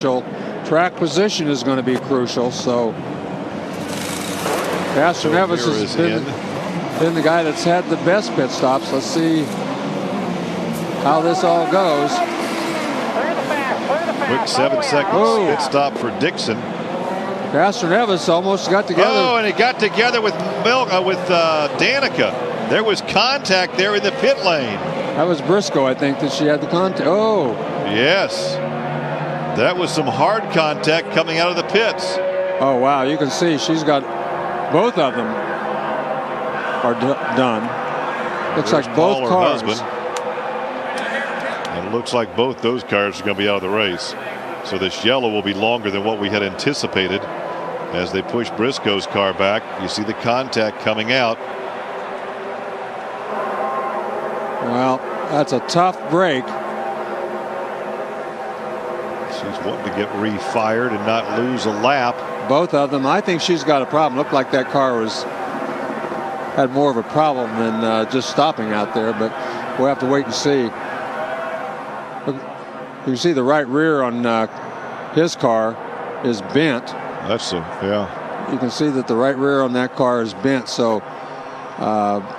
Track position is going to be crucial. So Castroneves has been the guy that's had the best pit stops. Let's see how this all goes. Quick 7 seconds pit stop for Dixon. Castroneves almost got together. Oh, and he got together with Danica. There was contact there in the pit lane. That was Briscoe, I think, that she had the contact. Oh. Yes. That was some hard contact coming out of the pits. Oh, wow. You can see she's got both of them are done. Looks like both cars. And it looks like both those cars are going to be out of the race. So this yellow will be longer than what we had anticipated as they push Briscoe's car back. You see the contact coming out. Well, that's a tough break. She's wanting to get refired and not lose a lap. Both of them. I think she's got a problem. Looked like that car had more of a problem than just stopping out there, but we'll have to wait and see. Look, you can see the right rear on his car is bent. Yeah. You can see that the right rear on that car is bent. So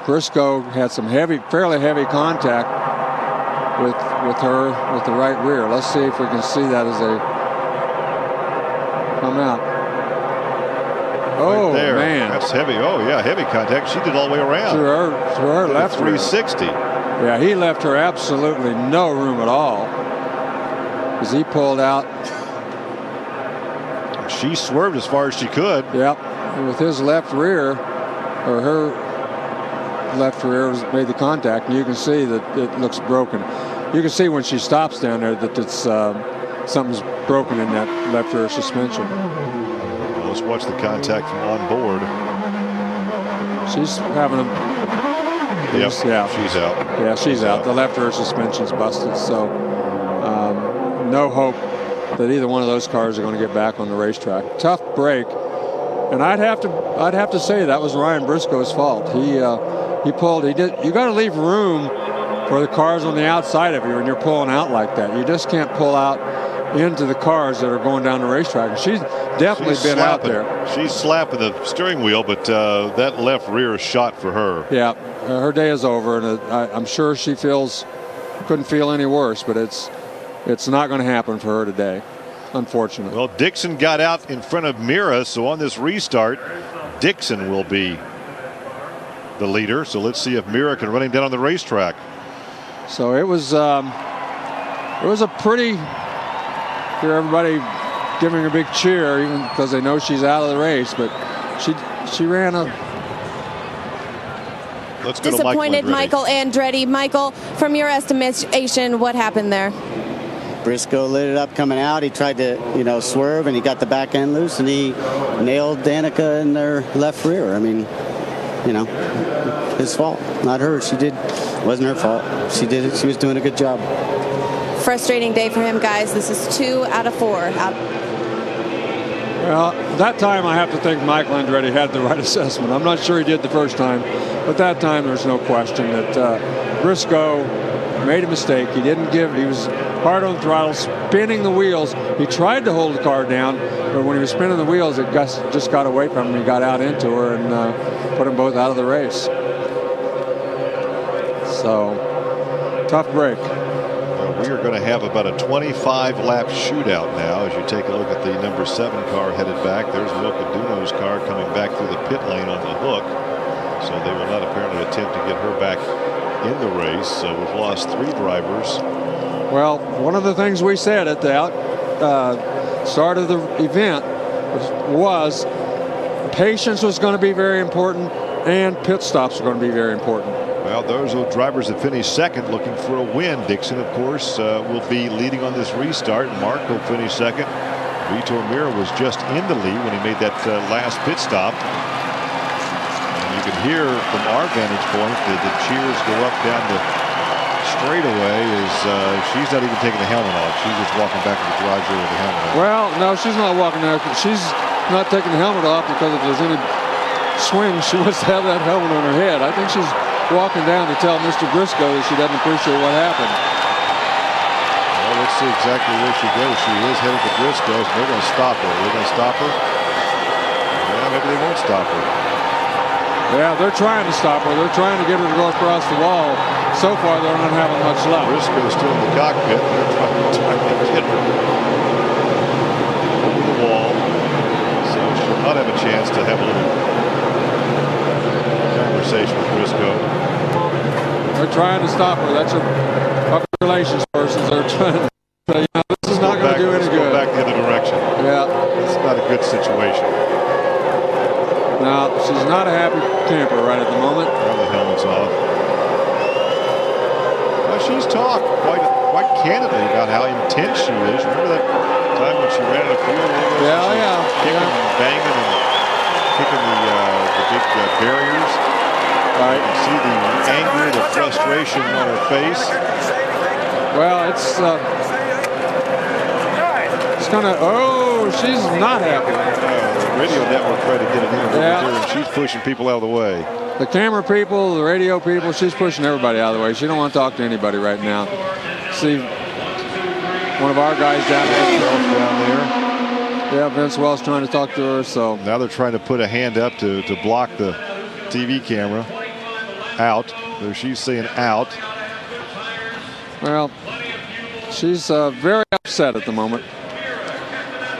Briscoe had some fairly heavy contact with her with the right rear. Let's see if we can see that as they come out. Oh, right there. Man, that's heavy. Oh yeah, heavy contact. She did all the way around through her left 360 rear. Yeah, he left her absolutely no room at all as he pulled out. She swerved as far as she could. Yep, and with his left rear, or her left rear, made the contact, and you can see that it looks broken. You can see when she stops down there that it's something's broken in that left rear suspension. Well, let's watch the contact from on board. She's having a. Yep, yeah, she's out. Yeah, she's out. The left rear suspension's busted, so no hope that either one of those cars are going to get back on the racetrack. Tough break, and I'd have to say that was Ryan Briscoe's fault. He pulled. You got to leave room for the cars on the outside of you when you're pulling out like that. You just can't pull out into the cars that are going down the racetrack. And she's definitely been out there. She's slapping the steering wheel, but that left rear is shot for her. Yeah, her day is over, and I'm sure she couldn't feel any worse, but it's not going to happen for her today, unfortunately. Well, Dixon got out in front of Mira, so on this restart, Dixon will be the leader. So let's see if Mira can run him down on the racetrack. So it was a pretty, hear everybody giving her a big cheer, even because they know she's out of the race, but she ran a. Let's go disappointed to Michael Andretti. Michael, from your estimation, what happened there? Briscoe lit it up coming out. He tried to, swerve, and he got the back end loose, and he nailed Danica in their left rear. I mean, his fault, not hers. It wasn't her fault. She did it. She was doing a good job. Frustrating day for him, guys. This is 2 out of 4. Well, that time I have to think Michael Andretti had the right assessment. I'm not sure he did the first time, but that time there's no question that Briscoe made a mistake. He was hard on the throttle, spinning the wheels. He tried to hold the car down, but when he was spinning the wheels, it just got away from him. He got out into her and put them both out of the race. So, tough break. We are going to have about a 25-lap shootout now as you take a look at the number 7 car headed back. There's Milka Duno's car coming back through the pit lane on the hook. So they will not apparently attempt to get her back in the race. So we've lost 3 drivers. Well, one of the things we said at the start of the event was patience was going to be very important and pit stops are going to be very important. Well, those are drivers that finished second looking for a win. Dixon, of course, will be leading on this restart. Marco finished second. Vitor Mira was just in the lead when he made that last pit stop. And you can hear from our vantage point that the cheers go up down the straightaway as she's not even taking the helmet off. She's just walking back to the garage with the helmet off. Well, no, she's not walking there. She's not taking the helmet off because if there's any swing, she wants to have that helmet on her head. I think she's walking down to tell Mr. Briscoe that she doesn't appreciate what happened. Well, let's see exactly where she goes. She is headed to Briscoe's. They're going to stop her. They're going to stop her. Yeah, maybe they won't stop her. Yeah, they're trying to stop her. They're trying to get her to go across the wall. So far, they're not having much luck. Briscoe's still in the cockpit. They're trying to get her over the wall. So she'll not have a chance to have a little conversation with Briscoe. They're trying to stop her. That's a public relations person. They're trying to say, you know, this is not going to do any good. Go back the other direction. Yeah. It's not a good situation. Now, she's not a happy camper right at the moment. Well, the helmet's off. Well, she's talked quite candidly about how intense she is. Remember that time when she ran out of fuel? Yeah. Kicking and banging and kicking the big barriers. Right. You can see the anger, the frustration on her face. Well, it's gonna. Oh, she's not happy. The radio network tried to get an interview Yeah. with her, and she's pushing people out of the way. The camera people, the radio people, she's pushing everybody out of the way. She don't want to talk to anybody right now. See, one of our guys down there. Yeah, Vince Wells trying to talk to her. So now they're trying to put a hand up to block the TV camera. Out. So she's saying out. Well, she's very upset at the moment.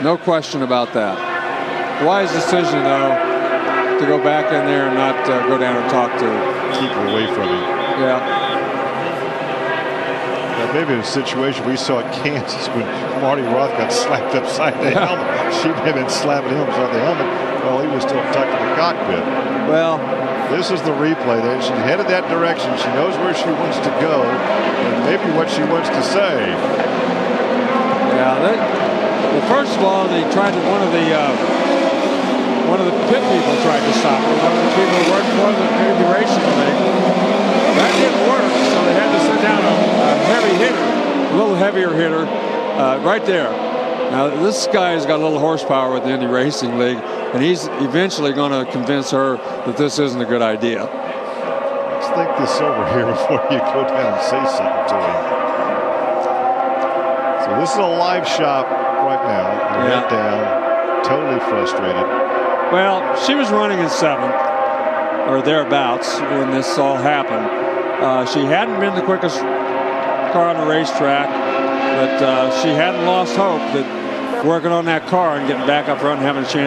No question about that. Wise decision, though, to go back in there and not go down and talk to her. Keep her away from him. Yeah. Now, maybe in a situation we saw at Kansas when Marty Roth got slapped upside the helmet. She may have been slapping him upside the helmet while he was still tucked in the cockpit. Well, this is the replay there. She's headed that direction. She knows where she wants to go and maybe what she wants to say. Yeah, well, first of all, they tried to, one of the pit people tried to stop her. One of the people who worked for the Indy Racing League. That didn't work, so they had to send down a heavy hitter, a little heavier hitter, right there. Now, this guy's got a little horsepower with the Indy Racing League, and he's eventually going to convince her that this isn't a good idea. Let's think this over here before you go down and say something to him. So this is a live shot right now. Head down, totally frustrated. Well, she was running in 7th, or thereabouts, when this all happened. She hadn't been the quickest car on the racetrack, but she hadn't lost hope that working on that car and getting back up front and having a chance